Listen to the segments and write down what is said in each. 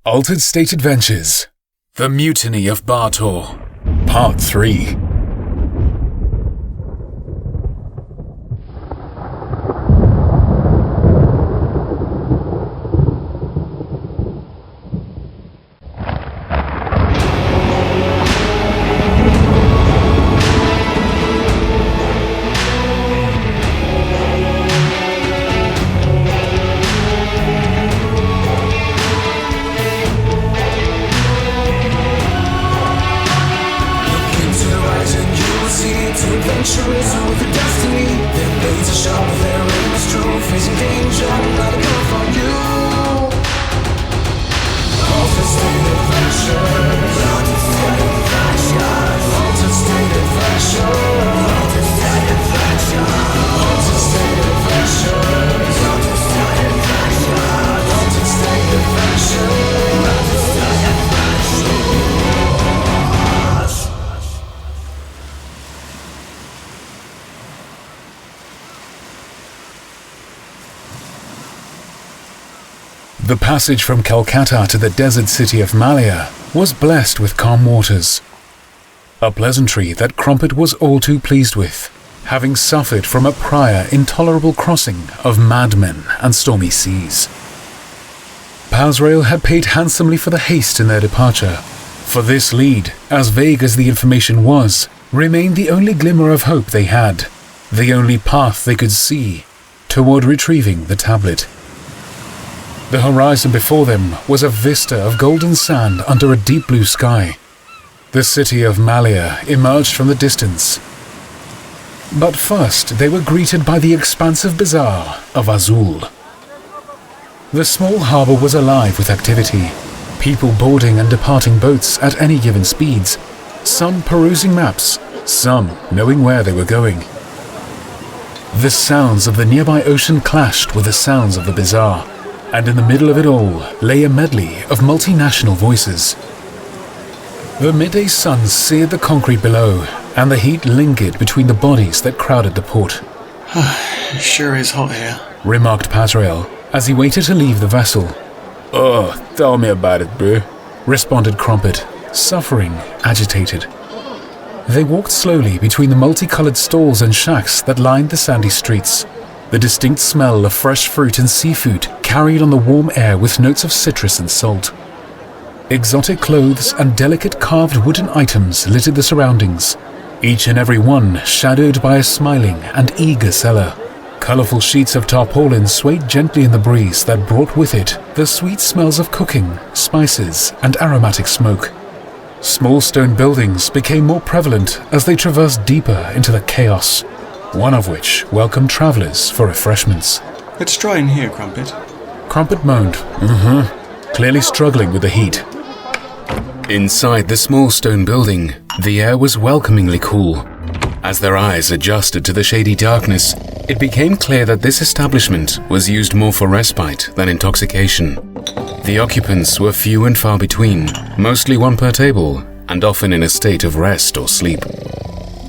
Altered State Adventures, The Mutiny of Baator, Part 3. The passage from Calcutta to the desert city of Malaya was blessed with calm waters. A pleasantry that Krumpet was all too pleased with, having suffered from a prior intolerable crossing of madmen and stormy seas. Pazrael had paid handsomely for the haste in their departure, for this lead, as vague as the information was, remained the only glimmer of hope they had, the only path they could see toward retrieving the tablet. The horizon before them was a vista of golden sand under a deep blue sky. The city of Malaya emerged from the distance. But first they were greeted by the expansive bazaar of Azul. The small harbour was alive with activity, people boarding and departing boats at any given speeds, some perusing maps, some knowing where they were going. The sounds of the nearby ocean clashed with the sounds of the bazaar, and in the middle of it all lay a medley of multinational voices. The midday sun seared the concrete below, and the heat lingered between the bodies that crowded the port. It sure is hot here, remarked Pazrael as he waited to leave the vessel. Oh, tell me about it, bro, responded Krumpet, suffering, agitated. They walked slowly between the multicolored stalls and shacks that lined the sandy streets. The distinct smell of fresh fruit and seafood carried on the warm air with notes of citrus and salt. Exotic clothes and delicate carved wooden items littered the surroundings, each and every one shadowed by a smiling and eager seller. Colorful sheets of tarpaulin swayed gently in the breeze that brought with it the sweet smells of cooking, spices, and aromatic smoke. Small stone buildings became more prevalent as they traversed deeper into the chaos, one of which welcomed travelers for refreshments. Let's try in here, Krumpet. Krumpet moaned, clearly struggling with the heat. Inside the small stone building, the air was welcomingly cool. As their eyes adjusted to the shady darkness, it became clear that this establishment was used more for respite than intoxication. The occupants were few and far between, mostly one per table, and often in a state of rest or sleep.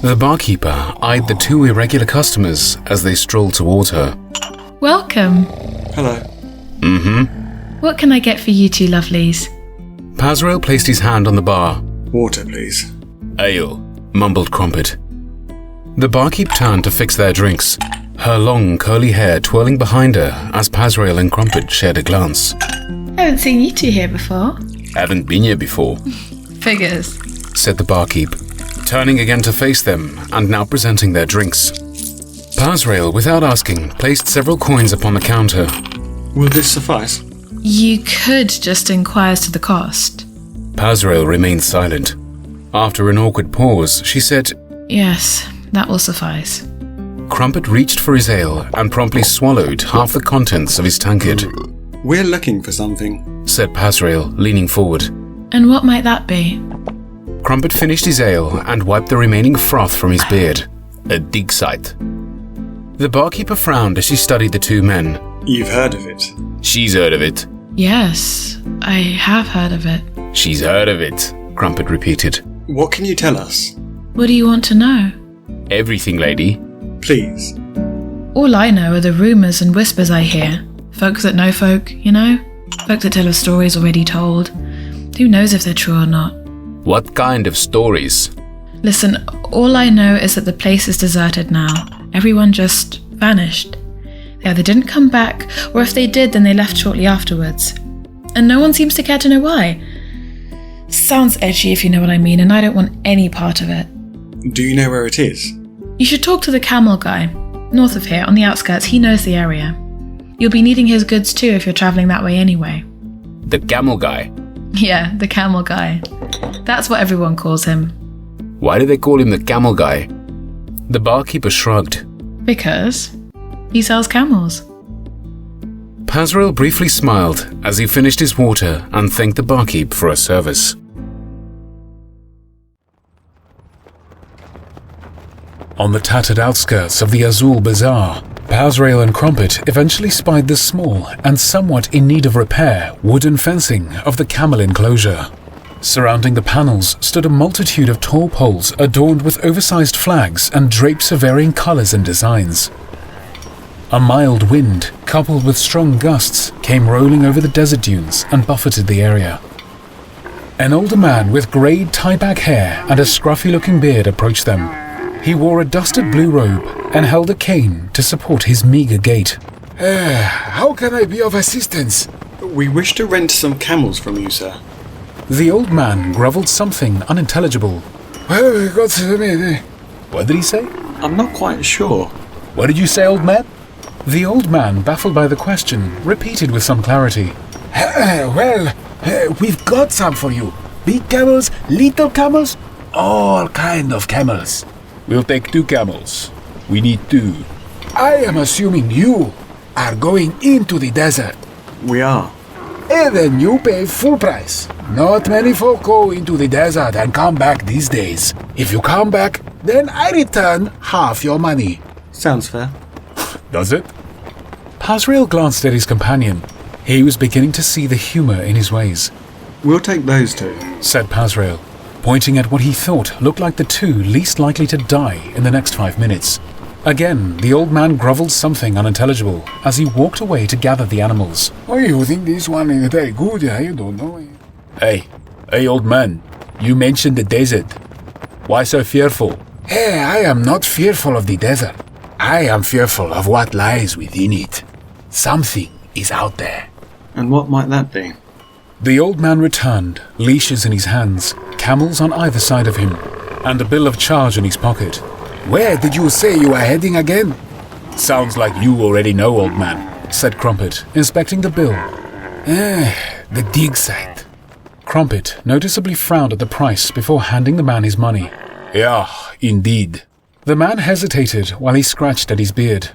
The barkeeper eyed the two irregular customers as they strolled toward her. Welcome. Hello. What can I get for you two lovelies? Pazrael placed his hand on the bar. Water, please. Ale, mumbled Krumpet. The barkeep turned to fix their drinks, her long curly hair twirling behind her as Pazrael and Krumpet shared a glance. I haven't seen you two here before. haven't been here before, Figures, said the barkeep, turning again to face them and now presenting their drinks. Pazrael, without asking, placed several coins upon the counter. Will this suffice? You could just inquire as to the cost. Pazrael remained silent. After an awkward pause, she said, Yes, that will suffice. Krumpet reached for his ale and promptly swallowed half the contents of his tankard. We're looking for something, said Pazrael, leaning forward. And what might that be? Krumpet finished his ale and wiped the remaining froth from his beard. a dig site. The barkeeper frowned as she studied the two men. You've heard of it? She's heard of it. Yes, I have heard of it. She's heard of it, Krumpet repeated. What can you tell us? What do you want to know? Everything, lady. Please. All I know are the rumours and whispers I hear. Folks that know folk, you know? Folk that tell of stories already told. Who knows if they're true or not? What kind of stories? Listen, all I know is that the place is deserted now. Everyone just vanished. They either didn't come back, or if they did, then they left shortly afterwards. And no one seems to care to know why. Sounds edgy if you know what I mean, and I don't want any part of it. Do you know where it is? You should talk to the camel guy. North of here, on the outskirts, he knows the area. You'll be needing his goods too if you're travelling that way anyway. The camel guy. Yeah, the camel guy. That's what everyone calls him. Why do they call him the camel guy? The barkeeper shrugged. Because he sells camels. Pazrael briefly smiled as he finished his water and thanked the barkeep for her service. On the tattered outskirts of the Azul Bazaar, Pazrael and Krumpet eventually spied the small and somewhat in need of repair wooden fencing of the camel enclosure. Surrounding the panels stood a multitude of tall poles adorned with oversized flags and drapes of varying colors and designs. A mild wind, coupled with strong gusts, came rolling over the desert dunes and buffeted the area. An older man with greyed tie-back hair and a scruffy-looking beard approached them. He wore a dusted blue robe and held a cane to support his meager gait. How can I be of assistance? We wish to rent some camels from you, sir. The old man grovelled something unintelligible. Well, God's me. What did he say? I'm not quite sure. What did you say, old man? The old man, baffled by the question, repeated with some clarity. We've got some for you. Big camels, little camels, all kind of camels. We'll take 2 camels. We need 2. I am assuming you are going into the desert. We are. And then you pay full price. Not many folk go into the desert and come back these days. If you come back, then I return half your money. Sounds fair. Does it? Pazrael glanced at his companion. He was beginning to see the humour in his ways. We'll take those 2, said Pazrael, pointing at what he thought looked like the 2 least likely to die in the next 5 minutes. Again, the old man grovelled something unintelligible as he walked away to gather the animals. Oh, you think this one is very good? You don't know. Hey, old man. You mentioned the desert. Why so fearful? Hey, I am not fearful of the desert. I am fearful of what lies within it. Something is out there. And what might that be? The old man returned, leashes in his hands, camels on either side of him, and a bill of charge in his pocket. Where did you say you are heading again? Sounds like you already know, old man, said Krumpet, inspecting the bill. The dig site. Krumpet noticeably frowned at the price before handing the man his money. Yeah, indeed. The man hesitated while he scratched at his beard.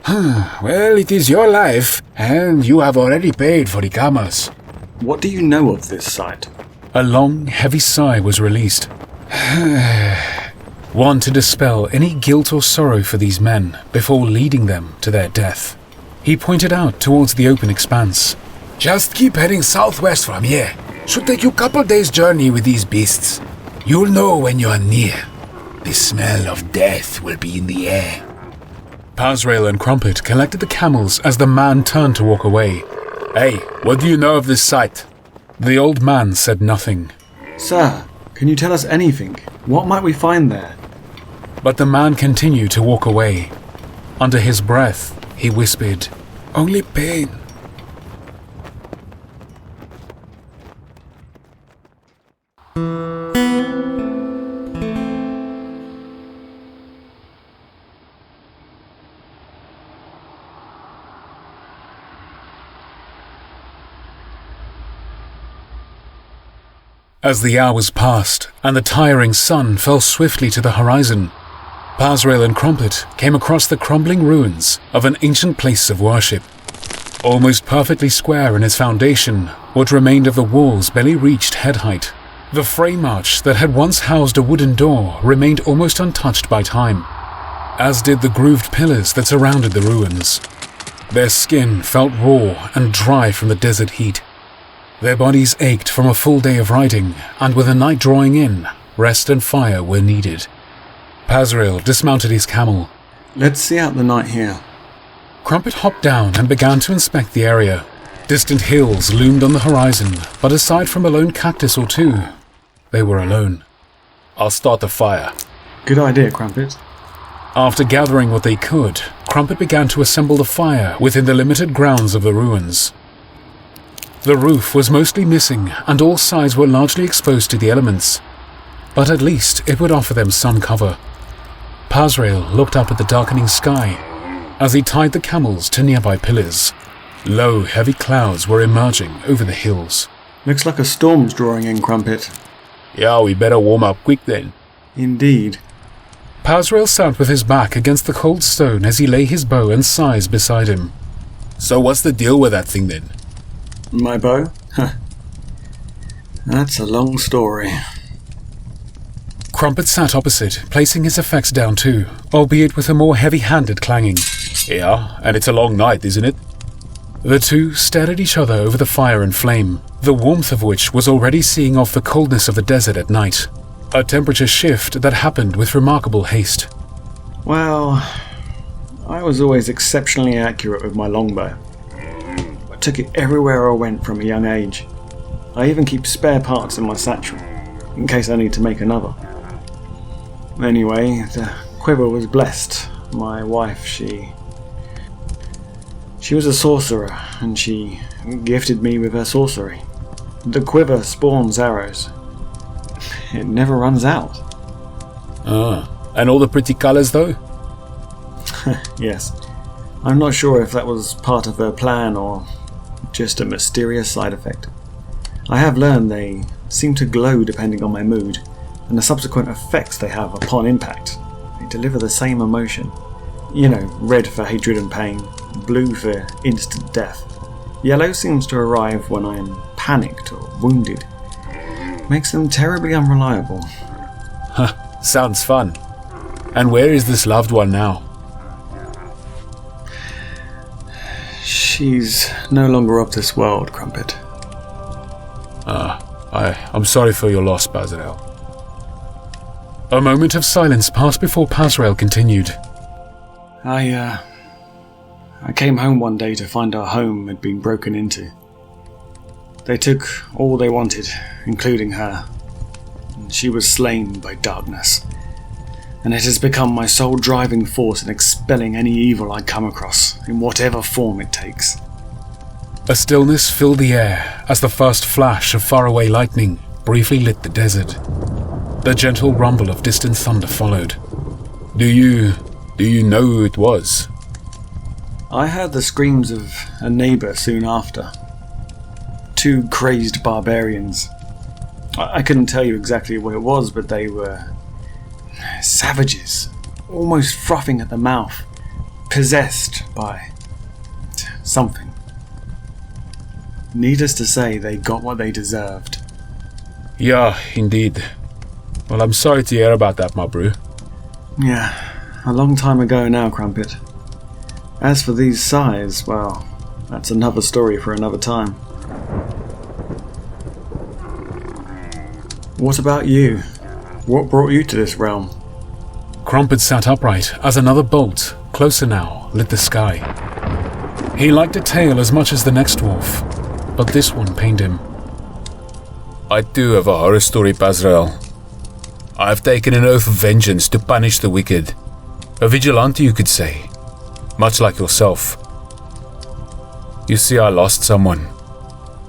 Well, it is your life, and you have already paid for the camels. What do you know of this site? A long, heavy sigh was released. One to dispel any guilt or sorrow for these men before leading them to their death. He pointed out towards the open expanse. Just keep heading southwest from here. Should take you a couple days' journey with these beasts. You'll know when you are near. The smell of death will be in the air. Pazrael and Krumpet collected the camels as the man turned to walk away. Hey, what do you know of this site? The old man said nothing. Sir, can you tell us anything? What might we find there? But the man continued to walk away. Under his breath, he whispered, Only pain. As the hours passed and the tiring sun fell swiftly to the horizon, Pazrael and Krumpet came across the crumbling ruins of an ancient place of worship. Almost perfectly square in its foundation, what remained of the walls barely reached head height. The frame arch that had once housed a wooden door remained almost untouched by time, as did the grooved pillars that surrounded the ruins. Their skin felt raw and dry from the desert heat. Their bodies ached from a full day of riding, and with the night drawing in, rest and fire were needed. Pazrael dismounted his camel. Let's see out the night here. Krumpet hopped down and began to inspect the area. Distant hills loomed on the horizon, but aside from a lone cactus or two, they were alone. I'll start a fire. Good idea, Krumpet. After gathering what they could, Krumpet began to assemble the fire within the limited grounds of the ruins. The roof was mostly missing, and all sides were largely exposed to the elements. But at least it would offer them some cover. Pazrael looked up at the darkening sky as he tied the camels to nearby pillars. Low, heavy clouds were emerging over the hills. Looks like a storm's drawing in, Krumpet. Yeah, we better warm up quick then. Indeed. Pazrael sat with his back against the cold stone as he lay his bow and size beside him. So what's the deal with that thing then? My bow? That's a long story. Krumpet sat opposite, placing his effects down too, albeit with a more heavy-handed clanging. Yeah, and it's a long night, isn't it? The two stared at each other over the fire and flame, the warmth of which was already seeing off the coldness of the desert at night. A temperature shift that happened with remarkable haste. Well, I was always exceptionally accurate with my longbow. I took it everywhere I went from a young age. I even keep spare parts in my satchel, in case I need to make another. Anyway, the quiver was blessed. My wife, she was a sorcerer, and she gifted me with her sorcery. The quiver spawns arrows. It never runs out. And all the pretty colours though? Yes. I'm not sure if that was part of her plan or just a mysterious side effect. I have learned they seem to glow depending on my mood, and the subsequent effects they have upon impact. They deliver the same emotion. You know, red for hatred and pain, blue for instant death. Yellow seems to arrive when I am panicked or wounded. Makes them terribly unreliable. Sounds fun. And where is this loved one now? She's no longer of this world, Krumpet. I'm sorry for your loss, Pazrael. A moment of silence passed before Pazrael continued. I came home one day to find our home had been broken into. They took all they wanted, including her. She was slain by darkness, and it has become my sole driving force in expelling any evil I come across, in whatever form it takes. A stillness filled the air as the first flash of faraway lightning briefly lit the desert. The gentle rumble of distant thunder followed. Do you know who it was? I heard the screams of a neighbour soon after. 2 crazed barbarians. I couldn't tell you exactly what it was, but they were savages, almost frothing at the mouth, possessed by something. Needless to say, they got what they deserved. Yeah, indeed. Well, I'm sorry to hear about that, my brew. Yeah, a long time ago now, Krumpet. As for these sighs, well, that's another story for another time. What about you? What brought you to this realm? Krumpet sat upright as another bolt, closer now, lit the sky. He liked a tale as much as the next dwarf, but this one pained him. I too have a horror story, Pazrael. I have taken an oath of vengeance to punish the wicked. A vigilante, you could say. Much like yourself. You see, I lost someone.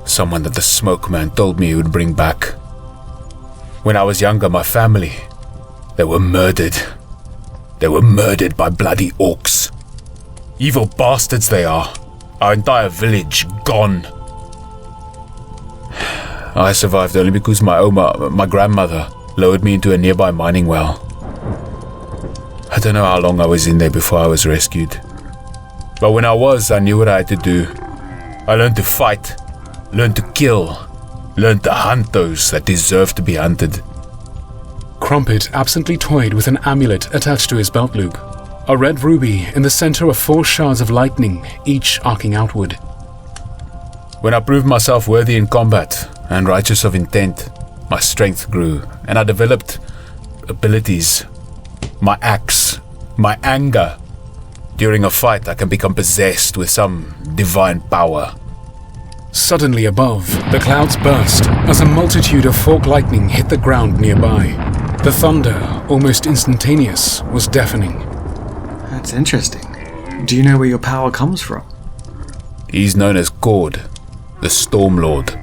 Someone that the smoke man told me he would bring back. When I was younger, my family, they were murdered. They were murdered by bloody orcs. Evil bastards they are. Our entire village gone. I survived only because my grandmother, lowered me into a nearby mining well. I don't know how long I was in there before I was rescued. But when I was, I knew what I had to do. I learned to fight, learned to kill, learned to hunt those that deserve to be hunted. Krumpet absently toyed with an amulet attached to his belt loop, a red ruby in the center of 4 shards of lightning, each arcing outward. When I proved myself worthy in combat and righteous of intent, my strength grew, and I developed abilities. My axe, my anger. During a fight, I can become possessed with some divine power. Suddenly above, the clouds burst as a multitude of fork lightning hit the ground nearby. The thunder, almost instantaneous, was deafening. That's interesting. Do you know where your power comes from? He's known as Gord, the Storm Lord.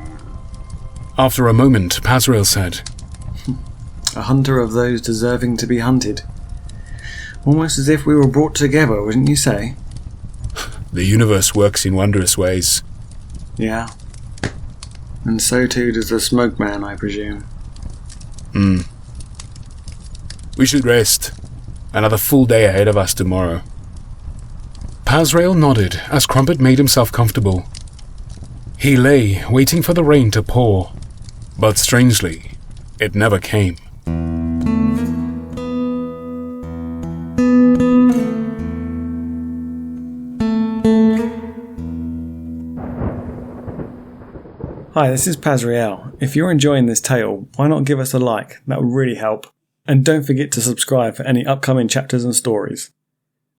After a moment, Pazrael said, A hunter of those deserving to be hunted. Almost as if we were brought together, wouldn't you say? The universe works in wondrous ways. Yeah. And so too does the Smoke Man, I presume. We should rest. Another full day ahead of us tomorrow. Pazrael nodded as Krumpet made himself comfortable. He lay, waiting for the rain to pour. But strangely, it never came. Hi, this is Pazrael. If you're enjoying this tale, why not give us a like? That would really help. And don't forget to subscribe for any upcoming chapters and stories.